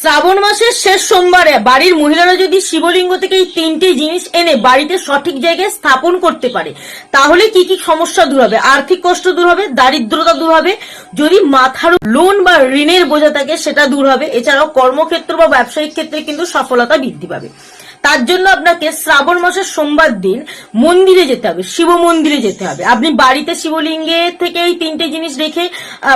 শ্রাবণ মাসের শেষ সোমবারে বাড়ির মহিলারা যদি শিবলিঙ্গ থেকে এই তিনটি জিনিস এনে বাড়িতে সঠিক জায়গায় স্থাপন করতে পারে তাহলে কি কি সমস্যা দূর হবে? আর্থিক কষ্ট দূর হবে, দারিদ্রতা দূর হবে, যদি মাথার লোন বা ঋণের বোঝা থাকে সেটা দূর হবে, এছাড়াও কর্মক্ষেত্র বা ব্যবসায়িক ক্ষেত্রে কিন্তু সফলতা বৃদ্ধি পাবে। তার জন্য আপনাকে শ্রাবণ মাসের সোমবার দিন মন্দিরে যেতে হবে, শিব মন্দিরে যেতে হবে। আপনি বাড়িতে শিবলিঙ্গে থেকে এই তিনটে জিনিস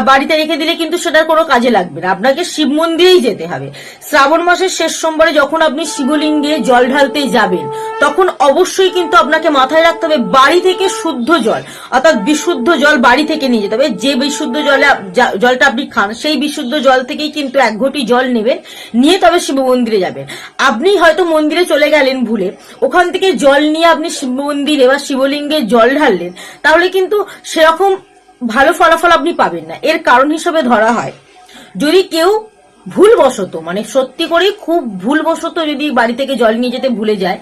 বাড়িতে রেখে দিলে কিন্তু সেটার কোনো কাজে লাগবে না, আপনাকে শিব মন্দিরেই যেতে হবে। শ্রাবণ মাসের শেষ সোমবারে যখন আপনি শিবলিঙ্গে জল ঢালতে যাবেন তখন অবশ্যই কিন্তু আপনাকে মাথায় রাখতে হবে বাড়ি থেকে শুদ্ধ জল অর্থাৎ বিশুদ্ধ জল বাড়ি থেকে নিয়ে যেতে হবে। যে বিশুদ্ধ জলটা আপনি খান সেই বিশুদ্ধ জল থেকেই কিন্তু 1 ঘটি জল নেবেন, নিয়ে তবে শিব মন্দিরে যাবেন। আপনি হয়তো মন্দিরে চলে গেলেন ভুলে, ওখান থেকে জল নিয়ে আপনি শিব মন্দিরে বা শিবলিঙ্গে জল ঢাললেন, তাহলে কিন্তু সেরকম ভালো ফলাফল আপনি পাবেন না। এর কারণ হিসেবে ধরা হয় যদি কেউ ভুলবশত, মানে সত্যি করে খুব ভুলবশত যদি বাড়ি থেকে জল নিয়ে যেতে ভুলে যায়,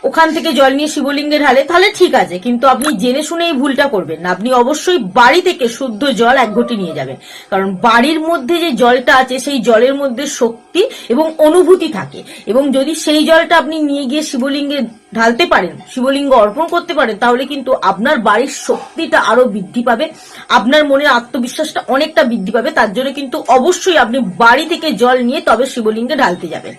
ওখান থেকে জল নিয়ে শিবলিঙ্গে ঢালে, তাহলে ঠিক আছে, কিন্তু আপনি জেনে শুনে এই ভুলটা করবেন না। আপনি অবশ্যই বাড়ি থেকে শুদ্ধ জল 1 ঘটি নিয়ে যাবেন, কারণ বাড়ির মধ্যে যে জলটা আছে সেই জলের মধ্যে শক্তি এবং অনুভূতি থাকে, এবং যদি সেই জলটা আপনি নিয়ে গিয়ে শিবলিঙ্গে ঢালতে পারেন, শিবলিঙ্গ অর্পণ করতে পারেন, তাহলে কিন্তু আপনার বাড়ির শক্তিটা আরো বৃদ্ধি পাবে, আপনার মনের আত্মবিশ্বাসটা অনেকটা বৃদ্ধি পাবে। তার জন্য কিন্তু অবশ্যই আপনি বাড়ি থেকে জল নিয়ে তবে শিবলিঙ্গে ঢালতে যাবেন।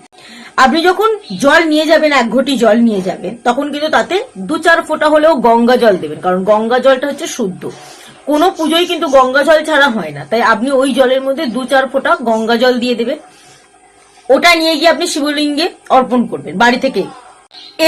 আপনি যখন জল নিয়ে যাবেন, 1 ঘটি জল নিয়ে যাবেন, তখন কিন্তু তাতে 2-4 ফোঁটা হলেও গঙ্গা জল দেবেন, কারণ গঙ্গা জলটা হচ্ছে শুদ্ধ। কোনো পুজোই কিন্তু গঙ্গা জল ছাড়া হয় না, তাই আপনি ওই জলের মধ্যে 2-4 ফোঁটা গঙ্গা জল দিয়ে দেবেন। ওটা নিয়ে গিয়ে আপনি শিবলিঙ্গে অর্পণ করবেন বাড়ি থেকে।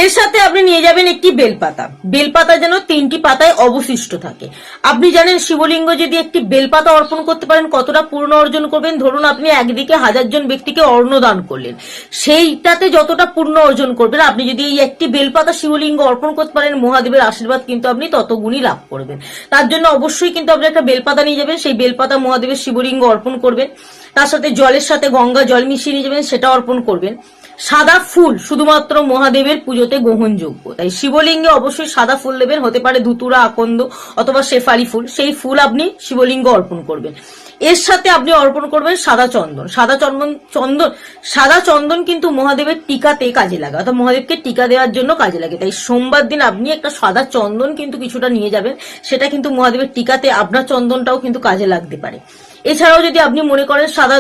এর সাথে আপনি নিয়ে যাবেন একটি বেলপাতা। বেলপাতা যেন 3টি পাতায় অবশিষ্ট থাকে। আপনি জানেন শিবলিঙ্গ যদি একটি বেলপাতা অর্পণ করতে পারেন কতটা পূর্ণ অর্জন করবেন। ধরুন আপনি একদিকে 1000 জন ব্যক্তিকে অন্নদান করলেন, সেইটাতে যতটা পূর্ণ অর্জন করবেন, আপনি যদি এই একটি বেলপাতা শিবলিঙ্গ অর্পণ করতে পারেন, মহাদেবের আশীর্বাদ কিন্তু আপনি ততগুণই লাভ করবেন। তার জন্য অবশ্যই কিন্তু আপনি একটা বেলপাতা নিয়ে যাবেন, সেই বেলপাতা মহাদেবের শিবলিঙ্গ অর্পণ করবেন, তার সাথে জলের সাথে গঙ্গা জল মিশিয়ে নিয়ে যাবেন, সেটা অর্পণ করবেন। সাদা ফুল শুধুমাত্র মহাদেবের পুজোতে গ্রহণযোগ্য, তাই শিবলিঙ্গে অবশ্যই সাদা ফুল দেবেন, হতে পারে ধুতুরা, আকন্দ অথবা শেফালি ফুল, সেই ফুল আপনি শিবলিঙ্গ অর্পণ করবেন। এর সাথে আপনি অর্পণ করবেন সাদা চন্দন। সাদা চন্দন কিন্তু মহাদেবের টিকাতে কাজে লাগে, অর্থাৎ মহাদেবকে টিকা দেওয়ার জন্য কাজে লাগে। তাই সোমবার দিন আপনি একটা সাদা চন্দন কিন্তু কিছুটা নিয়ে যাবেন, সেটা কিন্তু মহাদেবের টিকাতে আপনার চন্দনটাও কিন্তু কাজে লাগতে পারে। এছাড়াও যদি আপনি মনে করেন সাদা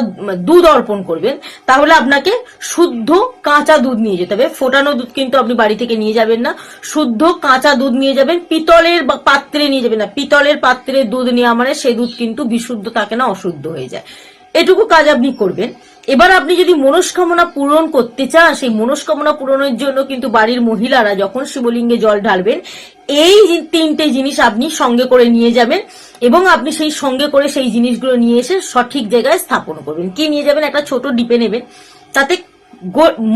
দুধ অর্পণ করবেন, তাহলে আপনাকে শুদ্ধ কাঁচা দুধ নিয়ে যেতে হবে। ফোটানো দুধ কিন্তু আপনি বাড়ি থেকে নিয়ে যাবেন না, শুদ্ধ কাঁচা দুধ নিয়ে যাবেন। পিতলের পাত্রে নিয়ে যাবেন না, পিতলের পাত্রে দুধ নেওয়া মানে সেই দুধ কিন্তু বিশুদ্ধ থাকে না, অশুদ্ধ হয়ে যায়। এটুকু কাজ আপনি করবেন। এবার আপনি যদি মনস্কামনা পূরণ করতে চান, সেই মনস্কামনা পূরণের জন্য কিন্তু বাড়ির মহিলারা যখন শিবলিঙ্গে জল ঢালবেন, এই 3টে জিনিস আপনি সঙ্গে করে নিয়ে যাবেন, এবং আপনি সেই সঙ্গে করে সেই জিনিসগুলো নিয়ে এসে সঠিক জায়গায় স্থাপন করবেন। কি নিয়ে যাবেন? একটা ছোট ডিপে নেবেন, তাতে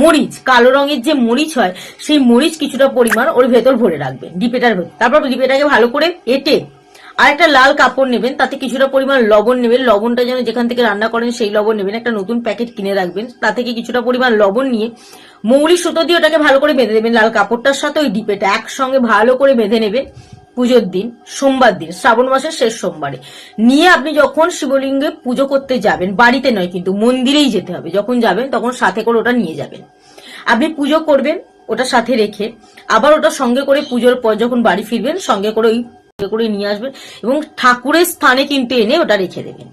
মরিচ, কালো রঙের যে মরিচ হয় সেই মরিচ কিছুটা পরিমাণ ওর ভেতর ভরে রাখবেন, ডিপেটার ভেতর। তারপর ডিপেটাকে ভালো করে এঁটে আর একটা লাল কাপড় নেবেন, তাতে কিছুটা পরিমাণ লবণ নেবেন। লবণটা যেন যেখান থেকে রান্না করেন সেই লবণ নেবেন, একটা নতুন প্যাকেট কিনে রাখবেন। তা থেকে কিছুটা পরিমাণ লবণ নিয়ে মৌরি সুতো দিয়ে ওটাকে ভালো করে বেঁধে দেবেন। লাল কাপড়টার সাথে ওই ডিপেটা একসঙ্গে ভালো করে বেঁধে নেবেন। পুজোর দিন, সোমবার দিন, শ্রাবণ মাসের শেষ সোমবারে নিয়ে আপনি যখন শিবলিঙ্গে পুজো করতে যাবেন, বাড়িতে নয় কিন্তু মন্দিরেই যেতে হবে, যখন যাবেন তখন সাথে করে ওটা নিয়ে যাবেন। আপনি পুজো করবেন ওটা সাথে রেখে, আবার ওটা সঙ্গে করে পুজোর পর যখন বাড়ি ফিরবেন সঙ্গে করে নিয়ে আসবেন, এবং ঠাকুরের স্থানে কিন্তু এনে ওটা রেখে দেবেন।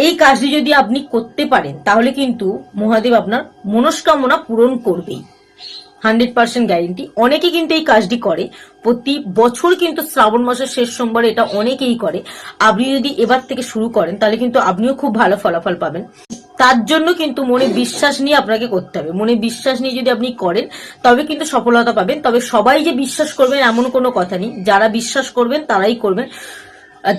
এই কাজটি যদি আপনি করতে পারেন তাহলে কিন্তু মহাদেব আপনার মনস্কামনা পূরণ করবেই, 100% গ্যারেন্টি। অনেকে কিন্তু এই কাজটি করে প্রতি বছর, কিন্তু শ্রাবণ মাসের শেষ সোমবার এটা অনেকেই করে। আপনি যদি এবার থেকে শুরু করেন তাহলে কিন্তু আপনিও খুব ভালো ফলাফল পাবেন। তার জন্য কিন্তু মনে বিশ্বাস নিয়ে আপনাকে করতে হবে। মনে বিশ্বাস নিয়ে যদি আপনি করেন তবে কিন্তু সফলতা পাবেন। তবে সবাই যে বিশ্বাস করবেন এমন কোনো কথা নেই, যারা বিশ্বাস করবেন তারাই করবেন।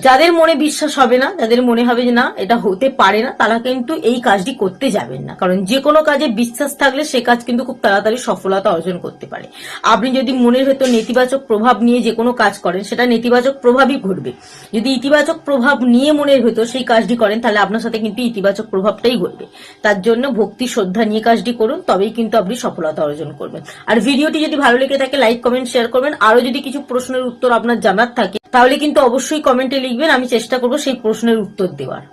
যাদের মনে বিশ্বাস হবে না, যাদের মনে হবে যে না এটা হতে পারে না, তারা কিন্তু এই কাজটি করতে যাবেন না। কারণ যে কোনো কাজে বিশ্বাস থাকলে সে কাজ কিন্তু খুব তাড়াতাড়ি সফলতা অর্জন করতে পারে। আপনি যদি মনের ভেতর নেতিবাচক প্রভাব নিয়ে যে কোনো কাজ করেন, সেটা নেতিবাচক প্রভাবই ঘটবে। যদি ইতিবাচক প্রভাব নিয়ে মনের ভেতর সেই কাজটি করেন, তাহলে আপনার সাথে কিন্তু ইতিবাচক প্রভাবটাই ঘটবে। তার জন্য ভক্তি শ্রদ্ধা নিয়ে কাজটি করুন, তবেই কিন্তু আপনি সফলতা অর্জন করবেন। আর ভিডিওটি যদি ভালো লেগে থাকে লাইক কমেন্ট শেয়ার করবেন। আরো যদি কিছু প্রশ্নের উত্তর আপনার জানার থাকে তাহলে কিন্তু অবশ্যই কমেন্টে লিখবেন, আমি চেষ্টা করবো সেই প্রশ্নের উত্তর দেওয়ার।